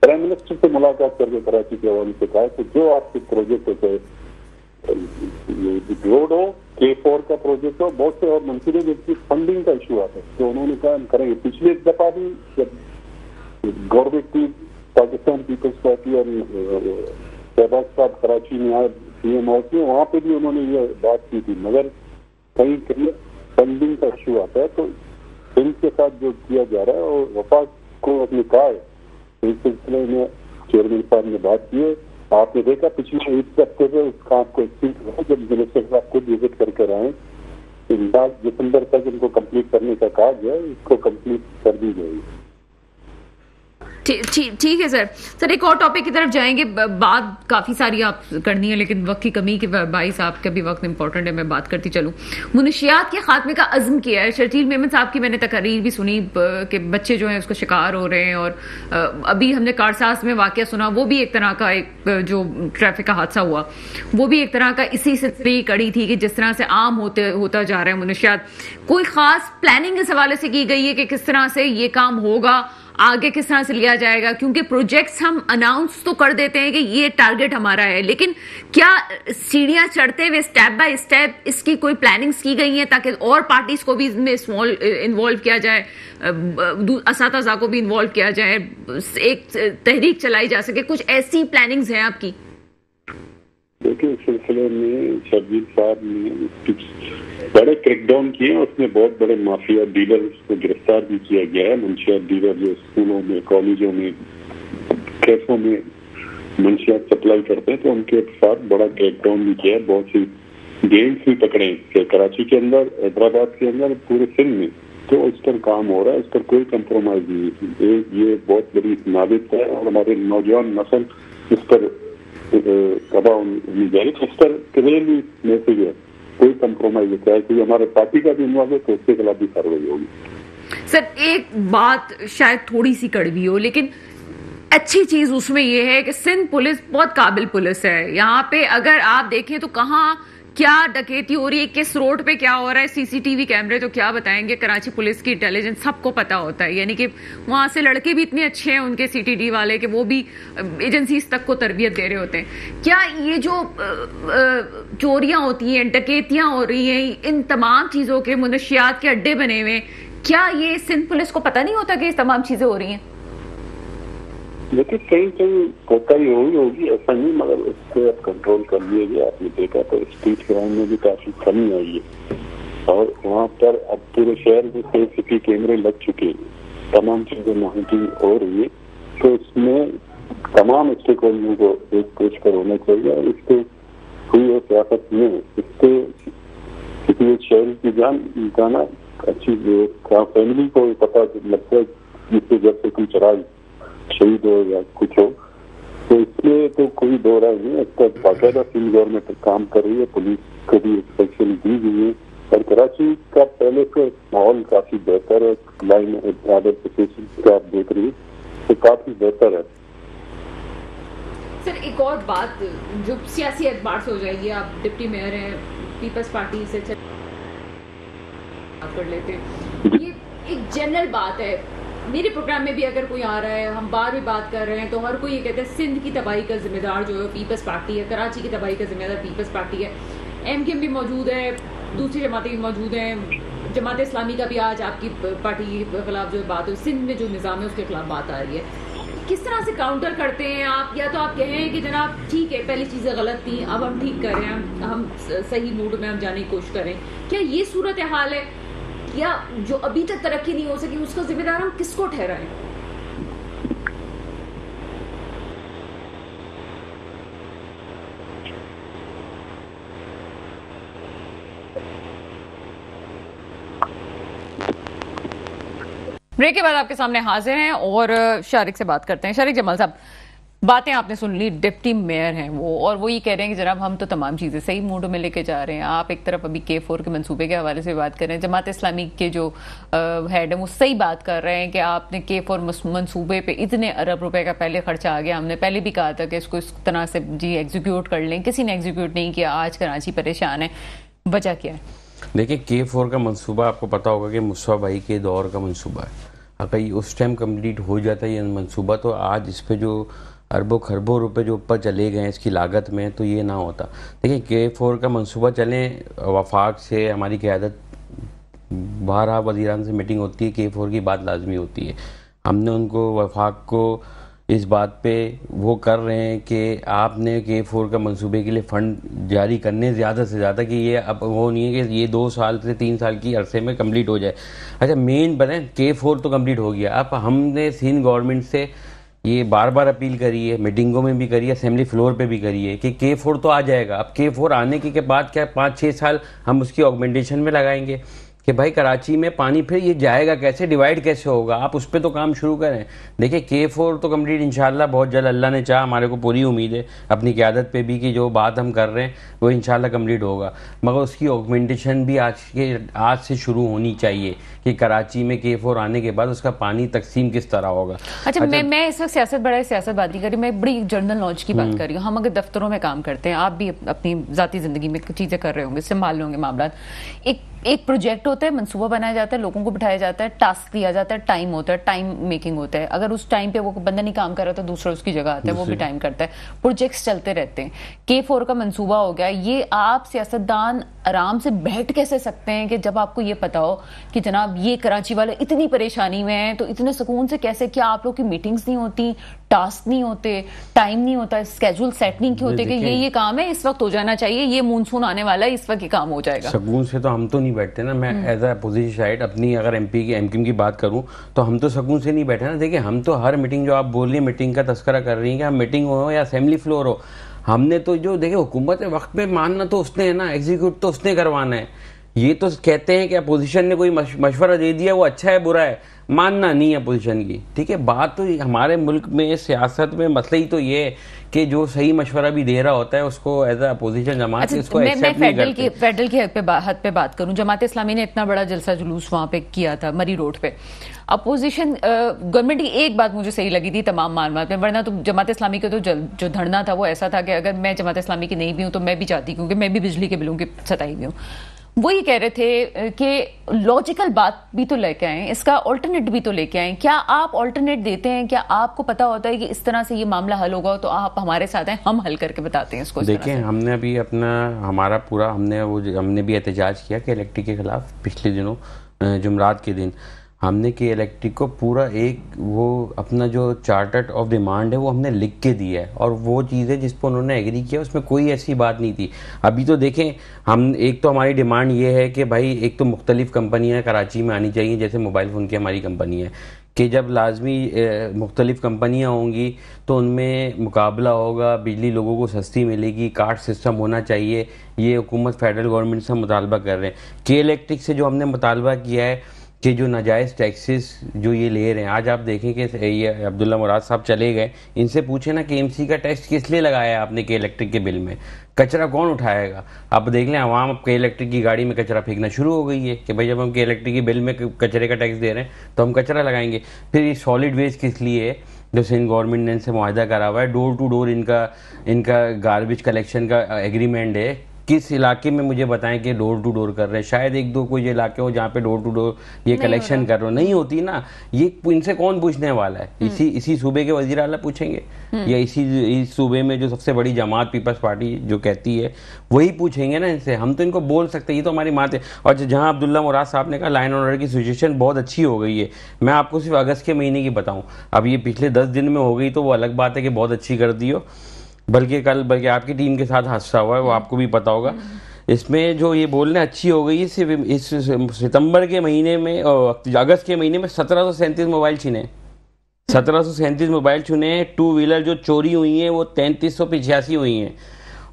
प्राइम मिनिस्टर से मुलाकात करके कराची के हवाले से कहा कि जो आपके प्रोजेक्ट होते हैं, रोड हो, K4 का प्रोजेक्ट हो, बहुत से और मंसूबे जिसकी फंडिंग का इशू आता है, तो उन्होंने कहा हम करेंगे। पिछले दफा भी गवर्नमेंट की पाकिस्तान पीपल्स पार्टी और शहबाज साहब कराची में आए सीएम हाउस में, वहाँ पे भी उन्होंने ये बात की थी, मगर कहीं कहीं फंडिंग का इशू आता है। तो इनके साथ जो किया जा रहा है और वफाक को अपने कहा है, इस सिलसिले में चेयरमैन साहब ने बात की है। आपने देखा पिछले एक हफ्ते में उस काम को जब मिनिस्टर साहब खुद विजिट करके आए, 10 दिसंबर तक इनको कंप्लीट करने का कहा गया, इसको कंप्लीट कर दी जाएगी। ठीक है सर, एक और टॉपिक की तरफ जाएंगे। बात काफी सारी आप करनी है, लेकिन वक्त की कमी के भाई साहब का भी वक्त इंपॉर्टेंट है, मैं बात करती चलूं। मुनशियात के खात्मे का अज़्म किया है शर्जील मेमन साहब की, मैंने तकरीर भी सुनी कि बच्चे जो हैं उसको शिकार हो रहे हैं, और अभी हमने कारसास में वाकया सुना, वो भी एक तरह का एक जो ट्रैफिक का हादसा हुआ, वो भी एक तरह का इसी सिलसिले की कड़ी थी कि जिस तरह से आम होता जा रहा है मुनशियात। कोई खास प्लानिंग इस हवाले से की गई है कि किस तरह से ये काम होगा, आगे किस तरह से लिया जाएगा? क्योंकि प्रोजेक्ट्स हम अनाउंस तो कर देते हैं कि ये टारगेट हमारा है, लेकिन क्या सीढ़ियां चढ़ते हुए स्टेप बाय स्टेप इसकी कोई प्लानिंग्स की गई हैं ताकि और पार्टीज को भी इसमें इन्वॉल्व किया जाए, असातिज़ा को भी इन्वॉल्व किया जाए, एक तहरीक चलाई जा सके? कुछ ऐसी प्लानिंग्स हैं आपकी? देखिए, इस सिलसिले में शर्जील साहब ने बड़े क्रैकडाउन किए, उसमें बहुत बड़े माफिया डीलर्स को गिरफ्तार भी किया गया है। मंशियात डीलर जो स्कूलों में, कॉलेजों में, कैफों में मंशियात सप्लाई करते हैं, तो उनके साथ बड़ा क्रैकडाउन भी किया है। बहुत सी गैंग्स भी पकड़े कराची के अंदर, हैदराबाद के अंदर, पूरे सिंध में। तो इस पर काम हो रहा है, इस पर कोई कंप्रोमाइज नहीं। ये बहुत बड़ी नाविक है और हमारे नौजवान नस्ल इस पर तबाह होनी जाएगी। इस पर क्लियरली मैसेज है, कोई कंप्रोमाइज होता है कि हमारे पार्टी का भी इन्वॉल्व है तो उसके खिलाफ भी कार्रवाई होगी। सर, एक बात शायद थोड़ी सी कड़वी हो, लेकिन अच्छी चीज उसमें यह है कि सिंध पुलिस बहुत काबिल पुलिस है। यहाँ पे अगर आप देखें तो कहाँ क्या डकैती हो रही है, किस रोड पे क्या हो रहा है, सीसीटीवी कैमरे तो क्या बताएंगे। कराची पुलिस की इंटेलिजेंस सबको पता होता है, यानी कि वहां से लड़के भी इतने अच्छे हैं उनके सीटीडी वाले कि वो भी एजेंसीज तक को तरबियत दे रहे होते हैं। क्या ये जो चोरियां होती हैं, डकैतियां हो रही हैं, इन तमाम चीजों के मुनशियात के अड्डे बने हुए, क्या ये सिंध पुलिस को पता नहीं होता कि ये तमाम चीजें हो रही हैं? देखिए कहीं कहीं कोताही होगी, ऐसा नहीं, मगर उससे अब कंट्रोल कर लिया गया। आपने देखा तो स्ट्रीट क्राइम में भी काफी कमी आई है, और वहाँ पर अब पूरे शहर में सीसीटीवी कैमरे लग चुके हैं, तमाम चीजें मॉनिटरिंग हो रही है। तो इसमें तमाम स्टेक होल्डरों को एक पेश पर होना चाहिए, और इससे हुई है सियासत में, इससे किसी एक शहर की जाना अच्छी फैमिली को पता लगता है जिससे जब से कोई चराग शहीद हो या कुछ हो, तो इसलिए तो कोई दो राय नहीं है। इसका बाकायदा सिंध गवर्नमेंट काम कर रही है, पुलिस को भी इंस्ट्रक्शन दी गई है, और कराची का पहले से माहौल काफी बेहतर है। लाइन ऑर्डर सिचुएशन का आप देख रही है तो काफी बेहतर है। सर एक और बात जो सियासी एतबार से हो जाएगी, आप डिप्टी मेयर हैं, पीपल्स पार्टी से बात कर लेते हैं, ये एक जनरल बात है। मेरे प्रोग्राम में भी अगर कोई आ रहा है, हम बार भी बात कर रहे हैं, तो हर कोई ये कहता है सिंध की तबाही का जिम्मेदार जो है पीपल्स पार्टी है, कराची की तबाही का जिम्मेदार पीपल्स पार्टी है। एमकेएम भी मौजूद है, दूसरी जमातें भी मौजूद हैं, जमात इस्लामी का भी आज आपकी पार्टी के खिलाफ जो बात है, सिंध में जो निज़ाम है उसके खिलाफ बात आ रही है। किस तरह से काउंटर करते हैं आप? या तो आप कहें कि जनाब ठीक है पहली चीज़ें गलत थी, अब हम ठीक कर रहे हैं, हम सही मूड में हम जाने की कोशिश करें, क्या ये सूरत हाल है? या जो अभी तक तरक्की नहीं हो सकी उसका जिम्मेदार हम किसको ठहराएं? ब्रेक के बाद आपके सामने हाजिर हैं और शारिक से बात करते हैं। शारिक जमाल साहब, बातें आपने सुन ली, डिप्टी मेयर हैं वो, और वो ये कह रहे हैं कि जनाब हम तो तमाम चीज़ें सही मूड में लेके जा रहे हैं। आप एक तरफ अभी K4 के मंसूबे के हवाले से बात कर रहे हैं, जमात इस्लामी के जो हेड है वो सही बात कर रहे हैं कि आपने K4 मंसूबे पे इतने अरब रुपए का पहले खर्चा आ गया। हमने पहले भी कहा था कि इसको इस तरह से जी एग्जीक्यूट कर लें, किसी ने एग्जीक्यूट नहीं किया। आज कराची परेशान है, वजह क्या है? देखिए K4 का मंसूबा आपको पता होगा कि मुस्तफा भाई के दौर का मंसूबा है। अगर उस टाइम कंप्लीट हो जाता है ये मंसूबा, तो आज इस पे जो अरबों खरबों रुपए जो ऊपर चले गए हैं इसकी लागत में, तो ये ना होता। देखिए K4 का मंसूबा चले, वफाक से हमारी क़यादत 12 वज़ीरान से मीटिंग होती है, K4 की बात लाजमी होती है। हमने उनको वफाक को इस बात पे वो कर रहे हैं कि आपने K4 का मंसूबे के लिए फ़ंड जारी करने ज़्यादा से ज़्यादा, कि ये अब वो नहीं है कि ये 2 साल से 3 साल की अरसे में कंप्लीट हो जाए। अच्छा मेन बने K4 तो कंप्लीट हो गया। अब हमने सिंध गवर्नमेंट से ये बार बार अपील करी है, मीटिंगों में भी करी है, असेंबली फ्लोर पे भी करी है कि K4 तो आ जाएगा। अब K4 आने के बाद क्या 5-6 साल हम उसकी ऑगमेंटेशन में लगाएंगे कि भाई कराची में पानी फिर ये जाएगा कैसे, डिवाइड कैसे होगा? आप उस पर तो काम शुरू करें। देखिए K4 तो कंप्लीट इंशाल्लाह बहुत जल्द, अल्लाह ने चाहा, हमारे को पूरी उम्मीद है अपनी क़यादत पे भी कि जो बात हम कर रहे हैं वो इंशाल्लाह कंप्लीट होगा। मगर उसकी ऑगमेंटेशन भी आज से शुरू होनी चाहिए कि कराची में K4 आने के बाद उसका पानी तकसीम किस तरह होगा। अच्छा मैं इस वक्त सियासत बात नहीं कर रही, मैं बड़ी जनरल नॉलेज की बात कर रही हूँ। हम अगर दफ्तरों में काम करते हैं, आप भी अपनी ज़ाती ज़िंदगी में चीज़ें कर रहे होंगे, संभाल रहे होंगे मामला। एक प्रोजेक्ट होता है, मंसूबा बनाया जाता है, लोगों को बिठाया जाता है, टास्क दिया जाता है, टाइम होता है, टाइम मेकिंग होता है। अगर उस टाइम पे वो बंदा नहीं काम कर रहा तो दूसरा उसकी जगह आता है, वो भी टाइम करता है, प्रोजेक्ट्स चलते रहते हैं। K4 का मंसूबा हो गया, ये आप सियासतदान आराम से बैठ कैसे सकते हैं कि जब आपको ये पता हो कि जनाब ये कराची वाले इतनी परेशानी में हैं, तो इतने सुकून से कैसे? क्या आप लोग की मीटिंग्स नहीं होती, टास्क नहीं होते, टाइम नहीं होता, स्केड्यूल सेट नहीं होते कि ये काम है इस वक्त हो जाना चाहिए, ये मानसून आने वाला है इस वक्त ये काम हो जाएगा? सुकून से तो हम तो नहीं बैठते ना। मैं एज अ अपोजिशन साइड अपनी अगर एमकेएम की बात करूं तो हम तो सुकून से नहीं बैठे ना। देखिए हम तो हर मीटिंग, जो आप बोल रही है मीटिंग का तस्करा कर रही हैं, कि हम मीटिंग हो या असेंबली फ्लोर हो, हमने तो जो देखिए हुकूमत वक्त पे मानना तो उसने है ना, एग्जीक्यूट तो उसने करवाना है। ये तो कहते हैं कि अपोजिशन ने कोई मशवरा दे दिया, वो अच्छा है बुरा है, मानना नहीं है अपोजिशन की। ठीक है, बात तो हमारे मुल्क में सियासत में मसला ही तो ये है कि जो सही मशवरा भी दे रहा होता है उसको एज अपोजिशन जमात इसको एक्सेप्ट नहीं करती। फेडरल की हद पे बात करूं, जमात इस्लामी ने इतना बड़ा जलसा जुलूस वहां पे किया था मरी रोड पे। अपोजिशन गवर्नमेंट की एक बात मुझे सही लगी थी तमाम मालूमात में, वरना तो जमात इस्लामी का तो जो धरना था वो ऐसा था कि अगर मैं जमात इस्लामी की नहीं भी हूं तो मैं भी चाहती, क्योंकि मैं भी बिजली के बिलों की सताई हुई हूँ। वो ये कह रहे थे कि लॉजिकल बात भी तो लेके आए, इसका ऑल्टरनेट भी तो लेके आए। क्या आप ऑल्टरनेट देते हैं? क्या आपको पता होता है कि इस तरह से ये मामला हल होगा, तो आप हमारे साथ हैं, हम हल करके बताते हैं इसको? देखिए हमने अभी हमारा पूरा हमने भी एहतजाज किया कि इलेक्ट्रिक के खिलाफ पिछले दिनों जुमरात के दिन हमने के इलेक्ट्रिक को पूरा एक वो अपना जो चार्टर ऑफ डिमांड है वो हमने लिख के दिया है, और वो चीज़ें जिस पर उन्होंने एग्री किया उसमें कोई ऐसी बात नहीं थी। अभी तो देखें, हम एक तो हमारी डिमांड ये है कि भाई एक तो मुख्तलिफ कंपनियाँ कराची में आनी चाहिए, जैसे मोबाइल फ़ोन की हमारी कंपनी है, कि जब लाजमी मुख्तलिफ कंपनियाँ होंगी तो उनमें मुकाबला होगा, बिजली लोगों को सस्ती मिलेगी, कार्ड सिस्टम होना चाहिए। ये हुकूमत फेडरल गवर्नमेंट से मुतालबा कर रहे हैं। के इलेक्ट्रिक से जो हमने मुतालबा किया है कि जो नाजायज़ टैक्सेस जो ये ले रहे हैं, आज आप देखें कि ये अब्दुल्ला मुराद साहब चले गए, इनसे पूछे ना कि एमसी का टैक्स किस लिए लगाया है आपने के इलेक्ट्रिक के बिल में, कचरा कौन उठाएगा। आप देख लें आवाम के इलेक्ट्रिक की गाड़ी में कचरा फेंकना शुरू हो गई है कि भाई जब हम के इलेक्ट्रिक के बिल में कचरे का टैक्स दे रहे हैं तो हम कचरा लगाएंगे। फिर ये सॉलिड वेस्ट किस लिए है, जो सिंध गवर्नमेंट ने इनसे मुआहदा करा हुआ है, डोर टू डोर इनका गार्बेज कलेक्शन का एग्रीमेंट है। किस इलाके में मुझे बताएं कि डोर टू डोर कर रहे हैं, शायद एक दो कोई इलाके हो जहाँ पे डोर टू डोर ये कलेक्शन कर रहे हो, नहीं होती ना। ये इनसे कौन पूछने वाला है, इसी सूबे के वजीर आला पूछेंगे, या इस सूबे में जो सबसे बड़ी जमात पीपल्स पार्टी जो कहती है वही पूछेंगे ना इनसे। हम तो इनको बोल सकते हैं, ये तो हमारी बात है। और जहाँ अब्दुल्ला मुराद साहब ने कहा लाइन ऑर्डर की सिचुएशन बहुत अच्छी हो गई है, मैं आपको सिर्फ अगस्त के महीने की बताऊँ, अब ये पिछले 10 दिन में हो गई तो वो अलग बात है कि बहुत अच्छी कर दी हो, बल्कि आपकी टीम के साथ हादसा हुआ है वो आपको भी पता होगा। इसमें जो ये बोलने अच्छी हो गई है, सिर्फ इस सितंबर के महीने में अगस्त के महीने में 1737 मोबाइल छिने, 1737 मोबाइल छुने। 2 व्हीलर जो चोरी हुई हैं वो 3385 हुई हैं,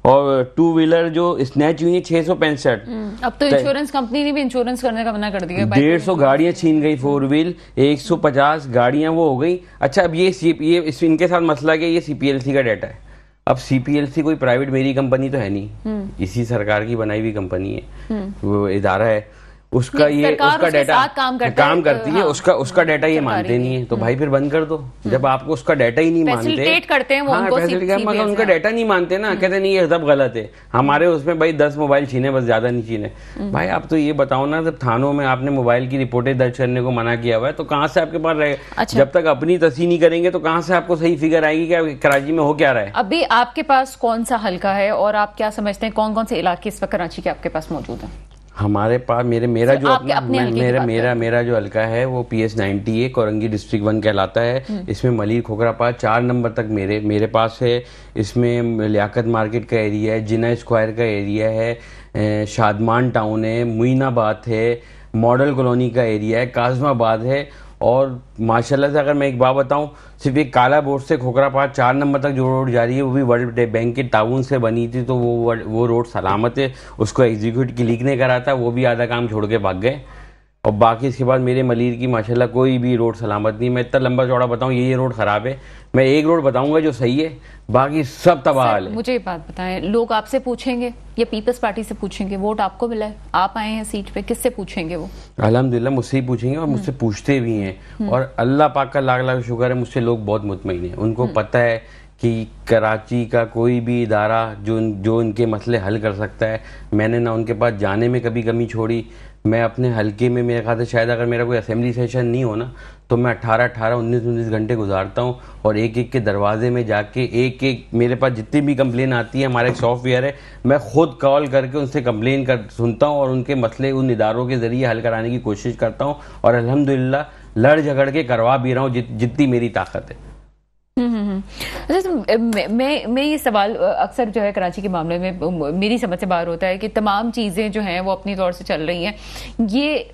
और 2 व्हीलर जो स्नैच हुई है 665। अब तो इंश्योरेंस कंपनी ने भी इंश्योरेंस करने का मना कर दिया। 150 गाड़ियां छीन गई 4 व्हील, 150 गाड़ियां वो हो गई। अच्छा, अब ये इनके साथ मसला क्या, ये सीपीएलसी का डाटा है। अब सीपीएलसी कोई प्राइवेट मेरी कंपनी तो है नहीं, इसी सरकार की बनाई हुई कंपनी है, वो इदारा है, उसका डाटा काम करती है, उसका डाटा ये मानते नहीं है, तो भाई फिर बंद कर दो। जब आपको उसका डाटा ही नहीं मानते करते हैं वो, मगर उनका डाटा नहीं मानते ना, कहते नहीं ये सब गलत है, हमारे उसमें भाई 10 मोबाइल छीने, बस ज्यादा नहीं छीने। भाई आप तो ये बताओ ना, जब थानों में आपने मोबाइल की रिपोर्टें दर्ज करने को मना किया हुआ है तो कहाँ से आपके पास रहेगा। जब तक अपनी तस्दीक नहीं करेंगे तो कहाँ से आपको सही फिगर आएगी कि कराची में हो क्या रहा है। अभी आपके पास कौन सा हल्का है और आप क्या समझते हैं कौन कौन से इलाके इस वक्त कराची के आपके पास मौजूद है? हमारे पास मेरा जो हल्का है वो PS90 है, कोरंगी डिस्ट्रिक्ट 1 कहलाता है। इसमें मलिर खोखरापात 4 नंबर तक मेरे पास है। इसमें लियाकत मार्केट का एरिया है, जिना स्क्वायर का एरिया है, शादमान टाउन है, मुइनाबाद है, मॉडल कॉलोनी का एरिया है, काजमाबाद है। और माशाल्लाह से अगर मैं एक बात बताऊं, सिर्फ एक काला बोर्ड से खोखरापात 4 नंबर तक जो रोड जा रही है वो भी वर्ल्ड बैंक के ताउन से बनी थी, तो वो रोड सलामत है। उसको एग्जीक्यूट क्लिक ने करा था, वो भी आधा काम छोड़ के भाग गए। और बाकी इसके बाद मेरे मलिर की माशाल्लाह कोई भी रोड सलामत नहीं। मैं इतना लंबा चौड़ा बताऊं ये रोड खराब है, मैं एक रोड बताऊंगा जो सही है, बाकी सब तबाह है। मुझे ये बात बताएं, लोग आपसे पूछेंगे या पीपल्स पार्टी से पूछेंगे, वोट आपको मिला है, आप आए हैं सीट पे, किससे पूछेंगे वो? अल्हम्दुलिल्लाह मुझसे ही पूछेंगे, और मुझसे पूछते भी हैं। और अल्लाह पाक का लाख लाख शुक्र है, मुझसे लोग बहुत मुतमईन हैं। उनको पता है कि कराची का कोई भी इदारा जो इनके मसले हल कर सकता है, मैंने ना उनके पास जाने में कभी कमी छोड़ी। मैं अपने हल्के में, मेरे ख्याल से शायद अगर मेरा कोई असेंबली सेशन नहीं हो ना तो मैं 18 19 घंटे गुजारता हूँ, और एक एक के दरवाजे में जाके एक मेरे पास जितनी भी कंप्लेन आती है, हमारा एक सॉफ्टवेयर है, मैं खुद कॉल करके उनसे कंप्लेन सुनता हूँ और उनके मसले उन इदारों के जरिए हल कराने की कोशिश करता हूँ, और अल्हम्दुलिल्लाह लड़ झगड़ के करवा भी रहा हूँ जितनी मेरी ताकत है। मैं ये सवाल अक्सर जो है कराची के मामले में मेरी समझ से बाहर होता है कि तमाम चीज़ें जो हैं वो अपनी तौर से चल रही हैं। ये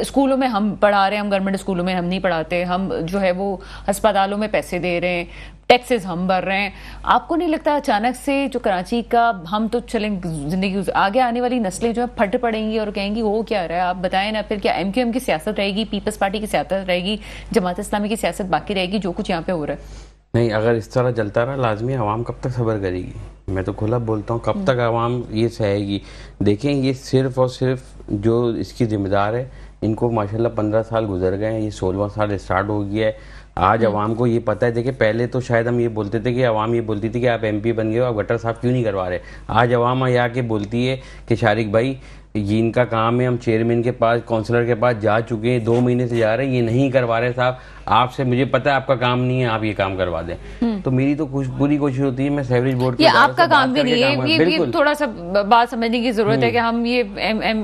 स्कूलों में हम पढ़ा रहे हैं, हम गवर्नमेंट स्कूलों में हम नहीं पढ़ाते, हम जो है वो अस्पतालों में पैसे दे रहे हैं, टैक्सेस हम भर रहे हैं। आपको नहीं लगता अचानक से जो कराची का, हम तो चलें जिंदगी, आगे आने वाली नस्लें जो है फट पड़ेंगी और कहेंगी वो क्या रहा है? आप बताएं ना, फिर क्या MQM की सियासत रहेगी, पीपल्स पार्टी की सियासत रहेगी, जमात इस्लामी की सियासत बाकी रहेगी, जो कुछ यहाँ पे हो रहा है? नहीं, अगर इस तरह चलता रहा लाजमी आवाम कब तक सब्र करेगी? मैं तो खुला बोलता हूँ, कब तक आवाम ये सहेगी? देखें, ये सिर्फ और सिर्फ जो इसकी जिम्मेदार है, इनको माशाल्लाह 15 साल गुजर गए हैं, ये 16वां साल स्टार्ट हो गया है। आज आवाम को ये पता है। देखिए, पहले तो शायद हम ये बोलते थे कि आवाम ये बोलती थी कि आप MP बन गए हो, आप गटर साफ क्यों नहीं करवा रहे। आज आवाम यहाँ के बोलती है कि शारिक भाई ये इनका काम है, हम चेयरमैन के पास, काउंसलर के पास जा चुके हैं, 2 महीने से जा रहे हैं, ये नहीं करवा रहे साहब, आपसे मुझे पता है आपका काम नहीं है, आप ये काम करवा दें। तो मेरी तो पूरी कोशिश होती है मैं सेवरेज बोर्ड ये आपका काम भी नहीं है, ये थोड़ा सा बात समझने की जरूरत है कि हम ये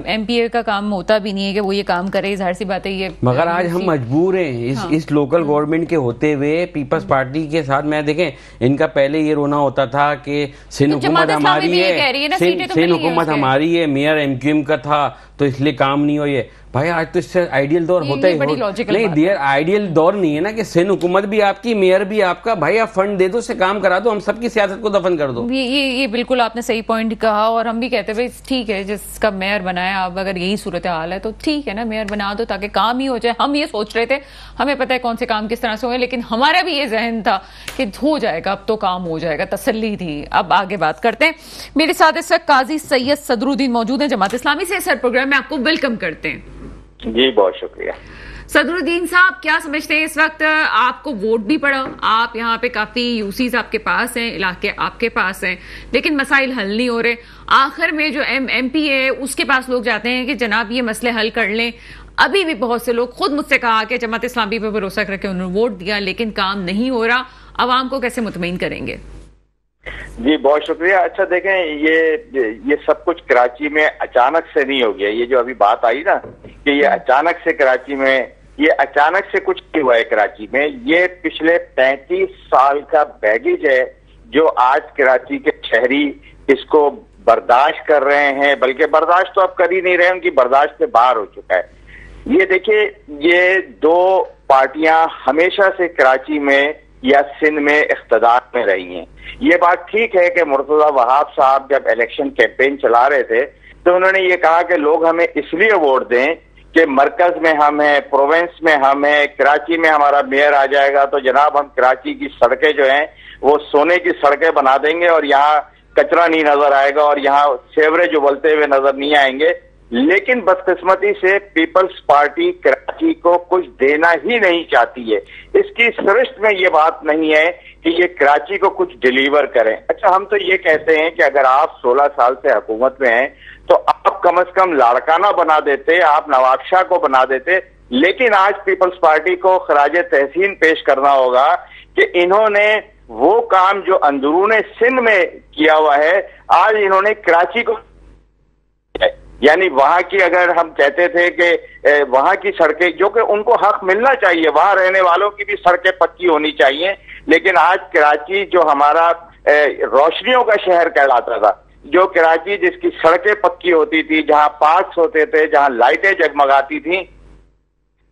एमपीए का काम होता भी नहीं है कि वो ये काम करे, जाहिर सी बात है ये। मगर आज हम मजबूर हैं इस लोकल गवर्नमेंट के होते हुए पीपल्स पार्टी के साथ। मैं देखें, इनका पहले ये रोना होता था कि सिंध हुकूमत हमारी है, सिंध हुकूमत हमारी है, मेयर एमक्यूएम का था तो इसलिए काम नहीं हो। ये भाई आज तो इससे आइडियल दौर होता ही नहीं, डियर आइडियल दौर नहीं है ना कि सिंध हुकूमत भी आपकी, मेयर भी आपका। भाई आप फंड दे दो, उससे काम करा दो, हम सबकी सियासत को दफन कर दो। ये बिल्कुल आपने सही पॉइंट कहा और हम भी कहते हैं भाई ठीक है, जिसका मेयर बनाया, अब अगर यही सूरत हाल है तो ठीक है ना, मेयर बना दो ताकि काम ही हो जाए। हम ये सोच रहे थे, हमें पता है कौन से काम किस तरह से हुए, लेकिन हमारा भी ये जहन था कि हो जाएगा, अब तो काम हो जाएगा, तसल्ली थी। अब आगे बात करते हैं। मेरे साथ इस वक्त काजी सैयद सदरुद्दीन मौजूद है जमात इस्लामी से। सर, प्रोग्राम में आपको वेलकम करते हैं। जी बहुत शुक्रिया। सदरुद्दीन साहब, क्या समझते हैं इस वक्त आपको वोट भी पड़ा, आप यहाँ पे काफी यूसीज आपके पास हैं, इलाके आपके पास हैं, लेकिन मसाइल हल नहीं हो रहे। आखिर में जो एमपी है उसके पास लोग जाते हैं कि जनाब ये मसले हल कर लें। अभी भी बहुत से लोग, खुद मुझसे कहा कि जमात इस्लामी पे भरोसा करके उन्होंने वोट दिया लेकिन काम नहीं हो रहा। आवाम को कैसे मुतमईन करेंगे? जी बहुत शुक्रिया। अच्छा देखें, ये सब कुछ कराची में अचानक से नहीं हो गया। ये जो अभी बात आई ना कि ये अचानक से कराची में, ये अचानक से कुछ नहीं हुआ है कराची में। ये पिछले 35 साल का बैगेज है जो आज कराची के शहरी इसको बर्दाश्त कर रहे हैं, बल्कि बर्दाश्त तो अब कर ही नहीं रहे, उनकी बर्दाश्त से बाहर हो चुका है। ये देखिए, ये दो पार्टियां हमेशा से कराची में या सिंध में इख्तदार में रही हैं। ये बात ठीक है कि मुर्तजा वहाब साहब जब इलेक्शन कैंपेन चला रहे थे तो उन्होंने ये कहा कि लोग हमें इसलिए वोट दें कि मरकज में हम हैं, प्रोविंस में हम हैं, कराची में हमारा मेयर आ जाएगा तो जनाब हम कराची की सड़कें जो हैं वो सोने की सड़कें बना देंगे और यहाँ कचरा नहीं नजर आएगा और यहाँ सेवरेज उबलते हुए नजर नहीं आएंगे। लेकिन बदकिस्मती से पीपल्स पार्टी कराची को कुछ देना ही नहीं चाहती है। इसकी सरिश्त में ये बात नहीं है कि ये कराची को कुछ डिलीवर करें। अच्छा, हम तो ये कहते हैं कि अगर आप 16 साल से हुकूमत में हैं तो आप कम से कम लाड़काना बना देते, आप नवाब शाह को बना देते। लेकिन आज पीपल्स पार्टी को खराज तहसीन पेश करना होगा कि इन्होंने वो काम जो अंदरूने सिंध में किया हुआ है आज इन्होंने कराची को, यानी वहां की, अगर हम कहते थे कि वहां की सड़कें, जो कि उनको हक मिलना चाहिए, वहां रहने वालों की भी सड़कें पक्की होनी चाहिए, लेकिन आज कराची जो हमारा रोशनियों का शहर कहलाता था, जो कराची जिसकी सड़कें पक्की होती थी, जहां पार्क्स होते थे, जहां लाइटें जगमगाती थी,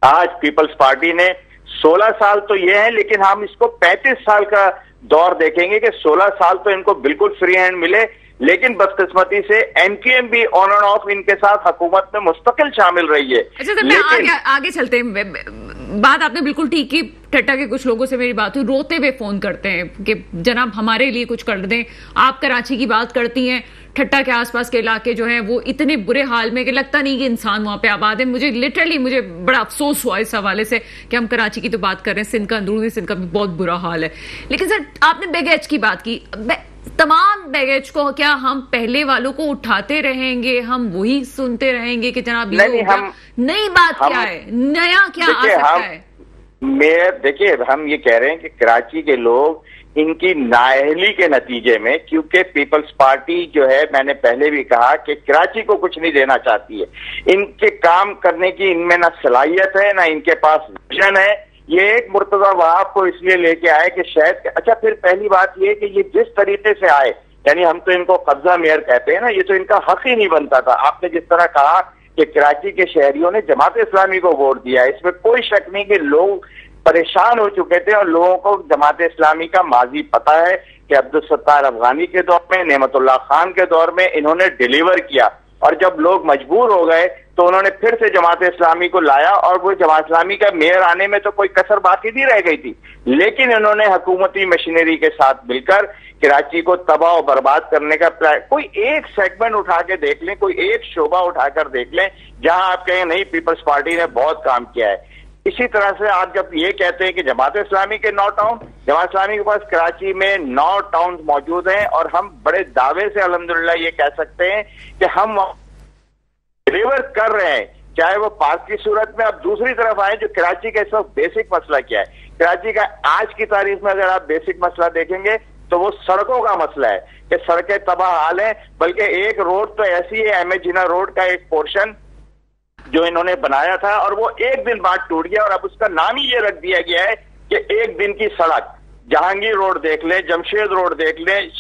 आज पीपल्स पार्टी ने 16 साल तो ये है, लेकिन हम इसको 35 साल का दौर देखेंगे कि 16 साल तो इनको बिल्कुल फ्री हैंड मिले, लेकिन बदकिस्मती से एमक्यूएम भी ऑन एंड ऑफ इनके साथ हुकूमत में मुस्तकिल शामिल रही है। अच्छा सर, लेकिन आगे चलते हैं। बात आपने बिल्कुल ठीक की। ठट्टा के कुछ लोगों से मेरी बात हुई, रोते हुए फोन करते हैं कि जनाब हमारे लिए कुछ कर दें। आप कराची की बात करती हैं, ठट्टा के आसपास के इलाके जो हैं वो इतने बुरे हाल में कि लगता नहीं कि इंसान वहां पे आबाद है। मुझे बड़ा अफसोस हुआ इस हवाले से कि हम कराची की तो बात कर रहे हैं, सिंध का, अंदरूनी सिंध का भी बहुत बुरा हाल है। लेकिन सर, आपने बैगेज की बात की, तमाम बैगेज को क्या हम पहले वालों को उठाते रहेंगे, हम वही सुनते रहेंगे कि जनाब ये नई बात क्या है, नया क्या आ सकता है? मेयर देखिए, हम ये कह रहे हैं कि कराची के लोग इनकी नाअहली के नतीजे में, क्योंकि पीपल्स पार्टी जो है, मैंने पहले भी कहा कि कराची को कुछ नहीं देना चाहती है। इनके काम करने की इनमें ना सलाहियत है, ना इनके पास विजन है। ये एक मुर्तजा वहाब को इसलिए लेके आए कि शायद, अच्छा फिर पहली बात ये कि ये जिस तरीके से आए, यानी हम तो इनको कब्जा मेयर कहते हैं ना, ये तो इनका हक ही नहीं बनता था। आपने जिस तरह कहा कि कराची के शहरियों ने जमात इस्लामी को वोट दिया, इसमें कोई शक नहीं कि लोग परेशान हो चुके थे और लोगों को जमात इस्लामी का माजी पता है कि अब्दुल सत्तार अफगानी के दौर में, नेमतुल्लाह खान के दौर में इन्होंने डिलीवर किया, और जब लोग मजबूर हो गए तो उन्होंने फिर से जमात इस्लामी को लाया, और वो जमात इस्लामी का मेयर आने में तो कोई कसर बाकी नहीं रह गई थी। लेकिन इन्होंने हुकूमती मशीनरी के साथ मिलकर कराची को तबाह और बर्बाद करने का प्लान, कोई एक सेगमेंट उठा के देख लें, कोई एक शोबा उठाकर देख लें जहां आप कहें नहीं पीपल्स पार्टी ने बहुत काम किया है। इसी तरह से आप जब ये कहते हैं कि जमात इस्लामी के 9 टाउन, जमात इस्लामी के पास कराची में 9 टाउन मौजूद हैं, और हम बड़े दावे से अल्हम्दुलिल्लाह ये कह सकते हैं कि हम डिलीवर कर रहे हैं, चाहे वो पार्क की सूरत में। अब दूसरी तरफ आए, जो कराची का इस वक्त बेसिक मसला क्या है, कराची का आज की तारीख में अगर आप बेसिक मसला देखेंगे तो वो सड़कों का मसला है कि सड़कें तबाह हाल है। बल्कि एक रोड तो ऐसी है, एम ए जिना रोड का एक पोर्शन जो इन्होंने बनाया था और वो एक दिन बाद टूट गया और अब उसका नाम ही ये रख दिया गया है कि एक दिन की सड़क। जहांगीर रोड देख लें, जमशेद रोड देख लें,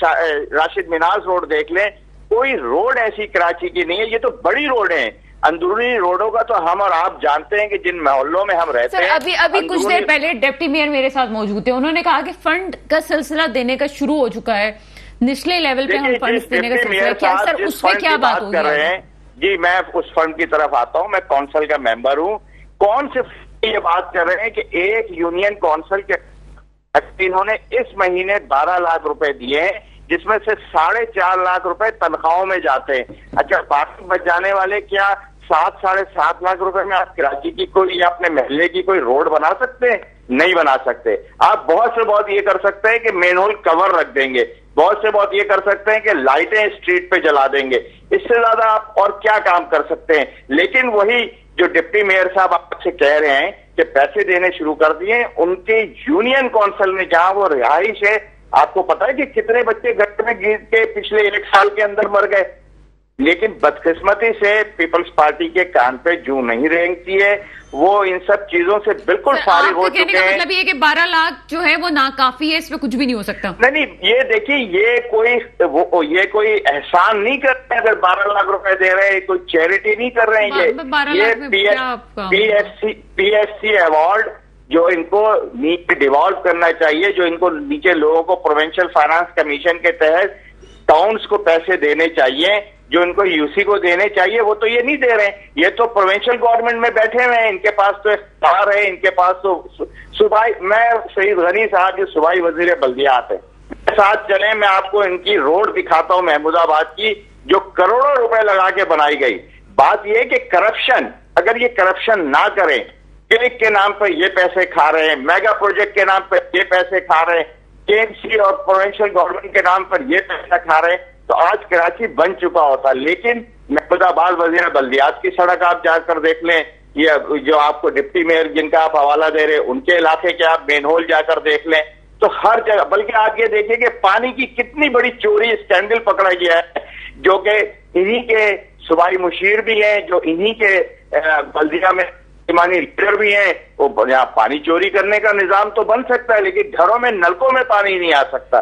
राशिद मिनाज रोड देख लें, कोई रोड ऐसी कराची की नहीं है। ये तो बड़ी रोड है। अंदरूनी रोडों का तो हम और आप जानते हैं कि जिन मोहल्लों में हम रहते हैं। अभी कुछ देर पहले डिप्टी मेयर मेरे साथ मौजूद थे, उन्होंने कहा कि फंड का सिलसिला देने का शुरू हो चुका है, निचले लेवल पे हम फंड देने का सिलसिला क्या सर, उसमें क्या बात हो रही है? जी मैं उस फंड की तरफ आता हूं। मैं काउंसिल का मेंबर हूं। कौन से ये बात कर रहे हैं कि एक यूनियन काउंसिल के इन्होंने इस महीने 12 लाख रुपए दिए हैं, जिसमें से 4.5 लाख रुपए तनख्वाहों में जाते हैं। अच्छा, बाकी बच जाने वाले क्या 7-7.5 लाख रुपए में आप कराची की कोई या अपने महल्ले की कोई रोड बना सकते हैं? नहीं बना सकते। आप बहुत से बहुत ये कर सकते हैं कि मेन होल कवर रख देंगे, बहुत से बहुत ये कर सकते हैं कि लाइटें स्ट्रीट पे जला देंगे। इससे ज्यादा आप और क्या काम कर सकते हैं? लेकिन वही जो डिप्टी मेयर साहब आपसे कह रहे हैं कि पैसे देने शुरू कर दिए, उनके यूनियन काउंसिल में जहां वो रिहाइश है, आपको पता है कि कितने बच्चे घर में गिर के पिछले 1 साल के अंदर मर गए। लेकिन बदकिस्मती से पीपल्स पार्टी के कान पे जूं नहीं रेंगती है। वो इन सब चीजों से बिल्कुल फारिग हो चुके हैं। मतलब ये कि 12 लाख जो है वो नाकाफी है, इसमें कुछ भी नहीं हो सकता। नहीं, ये देखिए, ये कोई एहसान नहीं कर रहे हैं। अगर 12 लाख रुपए दे रहे हैं, कोई चैरिटी नहीं कर रहे हैं। ये PSC अवार्ड जो इनको नीचे डिवॉल्व करना चाहिए, जो इनको नीचे लोगों को प्रोविंशियल फाइनेंस कमीशन के तहत टाउन्स को पैसे देने चाहिए, जो इनको यूसी को देने चाहिए, वो तो ये नहीं दे रहे हैं। ये तो प्रोविंशियल गवर्नमेंट में बैठे हुए हैं, इनके पास तो इख्तियार है, इनके पास तो सूबाई, मैं सईद गनी साहब जो सूबाई वजीर बल्दियात है, साथ चले, मैं आपको इनकी रोड दिखाता हूं महमूदाबाद की, जो करोड़ों रुपए लगा के बनाई गई। बात यह है कि करप्शन, अगर ये करप्शन ना करें, क्लिक के नाम पर ये पैसे खा रहे हैं, मेगा प्रोजेक्ट के नाम पर ये पैसे खा रहे हैं, KMC और प्रोविंशियल गवर्नमेंट के नाम पर ये पैसा खा रहे हैं, तो आज कराची बन चुका होता। लेकिन महमूदाबाद वजीर बल्दियात की सड़क आप जाकर देख लें, ये जो आपको डिप्टी मेयर जिनका आप हवाला दे रहे हैं, उनके इलाके के आप मेन होल जाकर देख लें, तो हर जगह, बल्कि आप ये देखिए कि पानी की कितनी बड़ी चोरी स्कैंडल पकड़ा गया है, जो कि इन्हीं के सूबाई मुशीर भी हैं, जो इन्हीं के बल्दिया में ईमानी लीडर भी हैं। वो यहाँ पानी चोरी करने का निजाम तो बन सकता है, लेकिन घरों में नलकों में पानी नहीं आ सकता।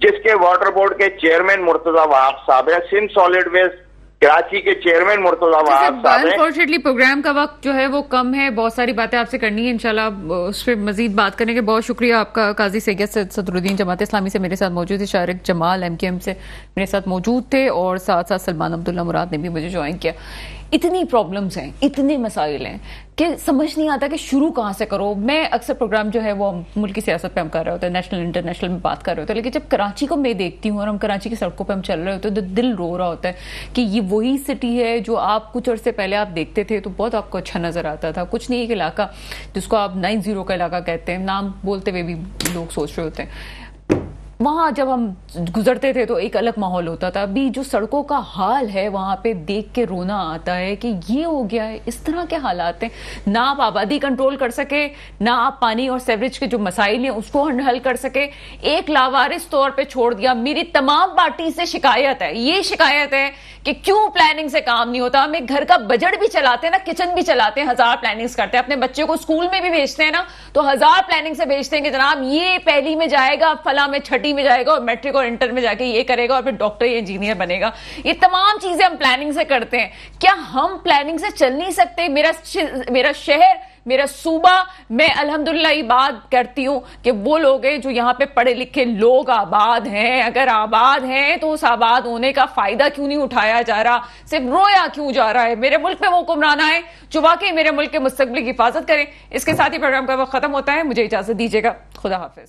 जिसके वाटर बोर्ड के चेयरमैन मुर्तजा वहाब साहब है, सिंध सॉलिड वेस्ट कराची के चेयरमैन मुर्तजा वहाब साहब है। अनफॉर्चुनेटली प्रोग्राम का वक्त जो है वो कम है, बहुत सारी बातें आपसे करनी है, इंशाल्लाह उस पर मजीद बात करने के। बहुत शुक्रिया आपका। काजी सैयद सदरुद्दीन जमात इस्लामी से मेरे साथ मौजूद थे, शारिक जमाल MKM से मेरे साथ मौजूद थे, और साथ साथ सलमान अब्दुल्ला मुराद ने भी मुझे ज्वाइन किया। इतनी प्रॉब्लम्स हैं, इतने मसाइल हैं कि समझ नहीं आता कि शुरू कहाँ से करो। मैं अक्सर प्रोग्राम जो है वो मुल्क की सियासत पे हम कर रहे होते हैं, नेशनल इंटरनेशनल में बात कर रहे होते हैं, लेकिन जब कराची को मैं देखती हूँ और हम कराची की सड़कों पे हम चल रहे होते हैं तो दिल रो रहा होता है कि ये वही सिटी है जो आप कुछ अर्से पहले आप देखते थे तो बहुत आपको अच्छा नजर आता था। कुछ नहीं, एक इलाका जिसको आप 90 का इलाका कहते हैं, नाम बोलते हुए भी लोग सोच रहे होते हैं, वहां जब हम गुजरते थे तो एक अलग माहौल होता था। अभी जो सड़कों का हाल है वहां पे देख के रोना आता है कि ये हो गया है, इस तरह के हालात हैं। ना आप आबादी कंट्रोल कर सके, ना आप पानी और सेवरेज के जो मसाइल हैं उसको हल कर सके, एक लावारिस तौर पे छोड़ दिया। मेरी तमाम पार्टी से शिकायत है, ये शिकायत है कि क्यों प्लानिंग से काम नहीं होता। हम एक घर का बजट भी चलाते हैं ना, किचन भी चलाते हैं, 1000 प्लानिंग्स करते हैं, अपने बच्चे को स्कूल में भी भेजते हैं ना तो 1000 प्लानिंग से भेजते हैं कि जनाब ये पहली में जाएगा, फला में छठी में जाएगा, और मैट्रिक और इंटर में जाके ये करेगा और फिर डॉक्टर या इंजीनियर बनेगा। ये तमाम चीजें हम प्लानिंग से करते हैं। क्या हम प्लानिंग से चल नहीं सकते? मेरा शहर, मेरा सूबा, मैं अल्हम्दुलिल्लाह ये बात करती हूं कि वो लोग हैं जो यहाँ पे पढ़े लिखे लोग आबाद हैं। अगर आबाद हैं तो उस आबाद होने का फायदा क्यों नहीं उठाया जा रहा, सिर्फ रोया क्यों जा रहा है? मेरे मुल्क में वो हुक्मरान आए जो वाकई मेरे मुल्क के मुस्तकबिल की हिफाजत करें। इसके साथ ही प्रोग्राम का वक्त खत्म होता है, मुझे इजाजत दीजिएगा। खुदा हाफिज।